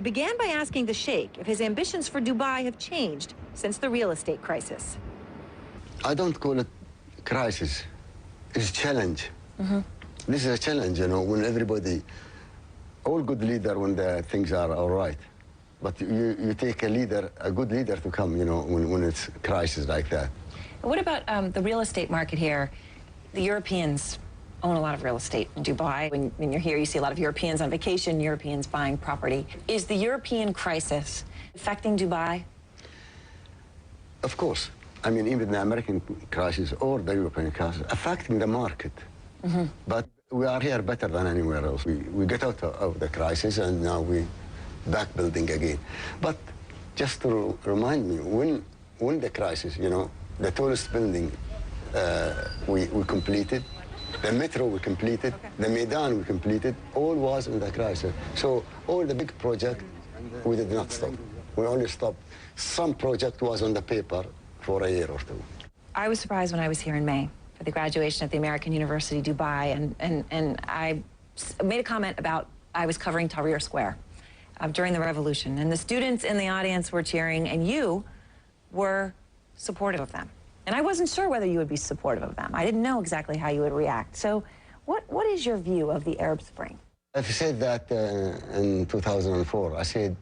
I began by asking the Sheikh if his ambitions for Dubai have changed since the real estate crisis. I don't call it crisis. It's a challenge. This is a challenge, you know, when everybody, all good leader when the things are all right. But you take a leader, a good leader to come, you know, when it's a crisis like that. What about the real estate market here? The Europeans own a lot of real estate in Dubai. When you're here, you see a lot of Europeans on vacation, Europeans buying property. Is the European crisis affecting Dubai? Of course. I mean, even the American crisis or the European crisis affecting the market. But we are here better than anywhere else. We get out of the crisis and now we back building again. But just to remind me, when the crisis, you know, the tallest building we completed, the metro we completed, the Maidan we completed, all was in the crisis. So all the big project, we did not stop. We only stopped. Some project was on the paper for a year or two. I was surprised when I was here in May for the graduation at the American University Dubai, and I made a comment about I was covering Tahrir Square during the revolution, and the students in the audience were cheering, and you were supportive of them. And I wasn't sure whether you would be supportive of them. I didn't know exactly how you would react. So what is your view of the Arab Spring? I said that in 2004. I said,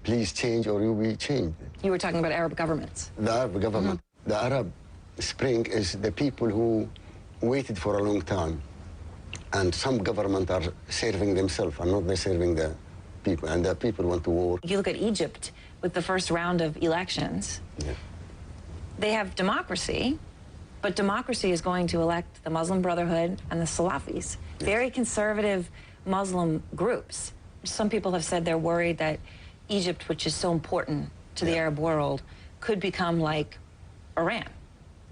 please change or you will be changed. You were talking about Arab governments. The Arab government. The Arab Spring is the people who waited for a long time. And some governments are serving themselves and not serving the people. And the people want to war. You look at Egypt with the first round of elections. Yeah. They have democracy, but democracy is going to elect the Muslim Brotherhood and the Salafis, very conservative Muslim groups. Some people have said they're worried that Egypt, which is so important to the Arab world, could become like Iran.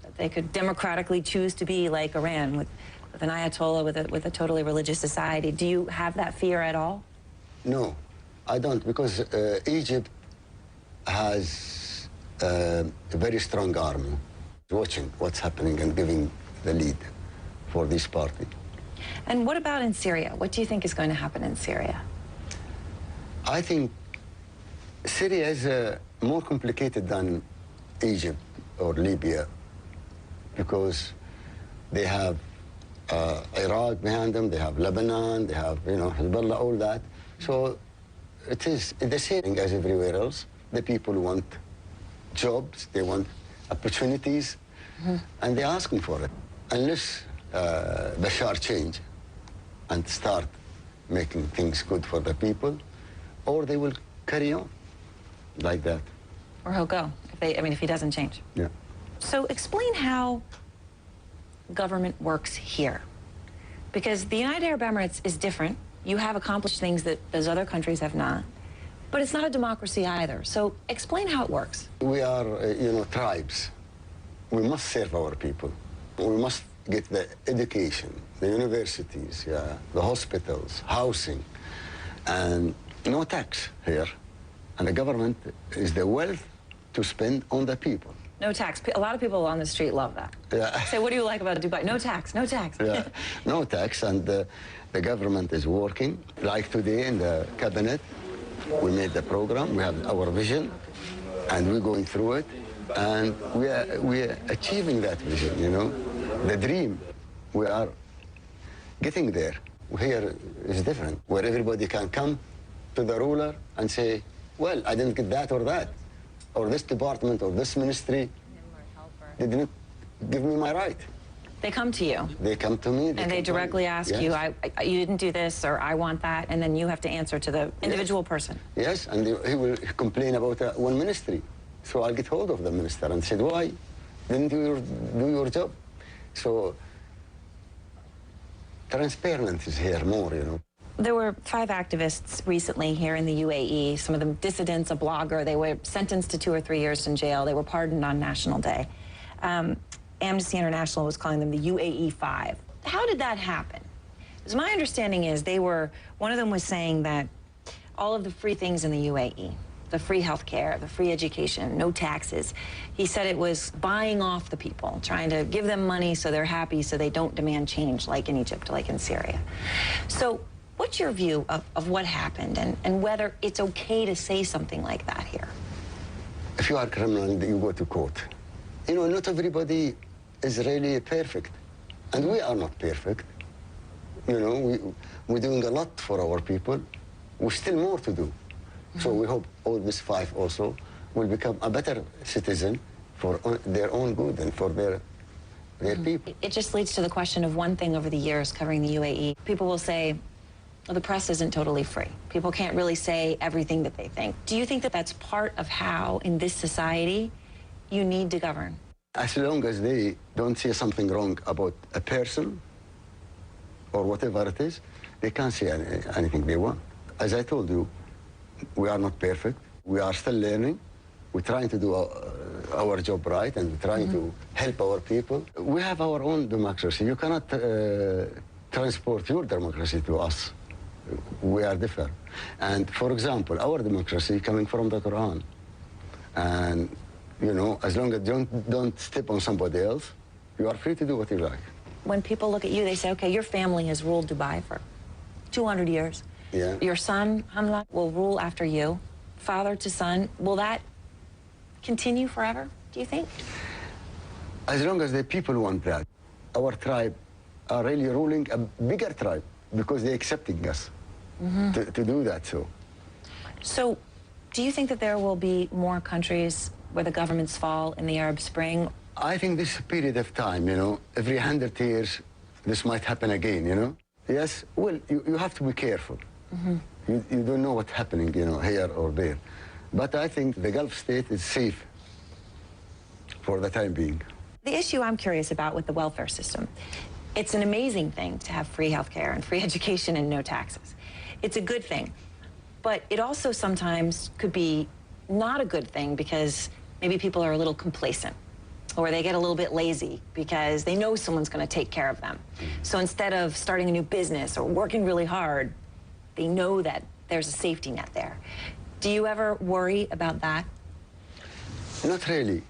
That they could democratically choose to be like Iran with an Ayatollah, with a totally religious society. Do you have that fear at all? No, I don't, because Egypt has a very strong army watching what's happening and giving the lead for this party. And what about in Syria? What do you think is going to happen in Syria? I think Syria is more complicated than Egypt or Libya because they have Iraq behind them, they have Lebanon, they have, you know, Hezbollah, all that. So it is the same as everywhere else. The people want jobs, they want opportunities, and they're asking for it. Unless Bashar change and start making things good for the people, or they will carry on like that. Or he'll go, if he doesn't change. Yeah. So explain how government works here. Because the United Arab Emirates is different. You have accomplished things that those other countries have not. But it's not a democracy either. So explain how it works. We are, you know, tribes. We must serve our people. We must get the education, the universities, the hospitals, housing, and no tax here. And the government is the wealth to spend on the people. No tax. A lot of people on the street love that. Yeah. Say, what do you like about Dubai? No tax, no tax. Yeah, no tax, and the government is working. Like today in the cabinet, we made the program, we have our vision, and we're going through it, and we are achieving that vision, you know. The dream, we are getting there. Here is different, where everybody can come to the ruler and say, well, I didn't get that, or this department, or this ministry didn't give me my right. They come to you. They come to me. And they directly ask you, you didn't do this, or I want that, and then you have to answer to the individual person. Yes, and he will complain about one ministry. So I'll get hold of the minister and said, why didn't you do your job? So transparency is here more, you know. There were 5 activists recently here in the UAE, some of them dissidents, a blogger. They were sentenced to 2 or 3 years in jail. They were pardoned on National Day. Amnesty International was calling them the UAE 5. How did that happen? Because my understanding is one of them was saying that all of the free things in the UAE, the free health care, the free education, no taxes, he said it was buying off the people, trying to give them money so they're happy so they don't demand change like in Egypt, like in Syria. So What's your view of what happened and whether it's okay to say something like that here? If you are a criminal and you go to court, you know, not everybody is really perfect. And we are not perfect. You know, we're doing a lot for our people. We're still more to do. So we hope all these five also will become a better citizen for their own good and for their people. It just leads to the question of one thing over the years covering the UAE. People will say, well, the press isn't totally free. People can't really say everything that they think. Do you think that that's part of how, in this society, you need to govern? As long as they don't say something wrong about a person or whatever it is, they can't say anything they want. As I told you, we are not perfect. We are still learning. We're trying to do our job right, and we're trying to help our people. We have our own democracy. You cannot transport your democracy to us. We are different. And for example, our democracy coming from the Quran. And, you know, as long as you don't step on somebody else, you are free to do what you like. When people look at you, they say, okay, your family has ruled Dubai for 200 years. Yeah. Your son, Hamza, will rule after you. Father to son. Will that continue forever, do you think? As long as the people want that. Our tribe are really ruling a bigger tribe because they're accepting us to do that. So do you think that there will be more countries where the governments fall in the Arab Spring? I think this period of time, you know, every 100 years, this might happen again, you know? Yes, well, you have to be careful. You don't know what's happening, you know, here or there. But I think the Gulf state is safe for the time being. The issue I'm curious about with the welfare system, it's an amazing thing to have free healthcare and free education and no taxes. It's a good thing. But it also sometimes could be not a good thing because maybe people are a little complacent or they get a little bit lazy because they know someone's going to take care of them. So instead of starting a new business or working really hard, they know that there's a safety net there. Do you ever worry about that? Not really.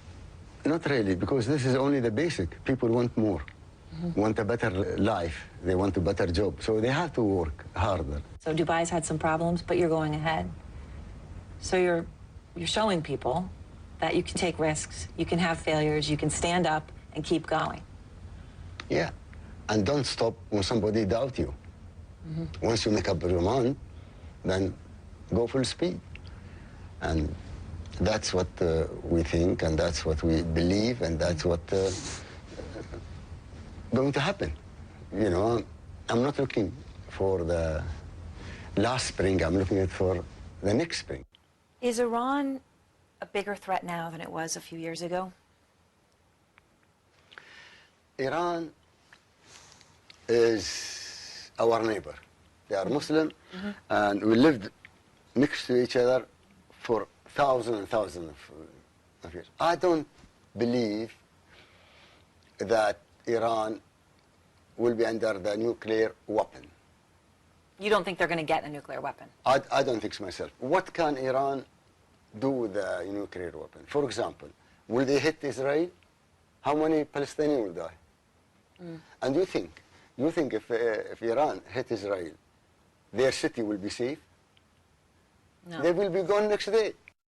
Not really, because this is only the basic. People want more, want a better life. They want a better job. So they have to work harder. So Dubai's had some problems, but you're going ahead. So you're showing people that you can take risks, you can have failures, you can stand up and keep going. Yeah, and don't stop when somebody doubts you. Once you make up your mind, then go full speed. And that's what we think, and that's what we believe, and that's what going to happen. You know, I'm not looking for the last spring, I'm looking for the next spring. Is Iran a bigger threat now than it was a few years ago? Iran is our neighbor. They are Muslim, and we lived next to each other for thousands and thousands of years. I don't believe that Iran will be under the nuclear weapon. You don't think they're going to get a nuclear weapon? I don't think so myself. What can Iran do with the nuclear weapon? For example, will they hit Israel? How many Palestinians will die? And you think if Iran hit Israel, their city will be safe? No. They will be gone next day.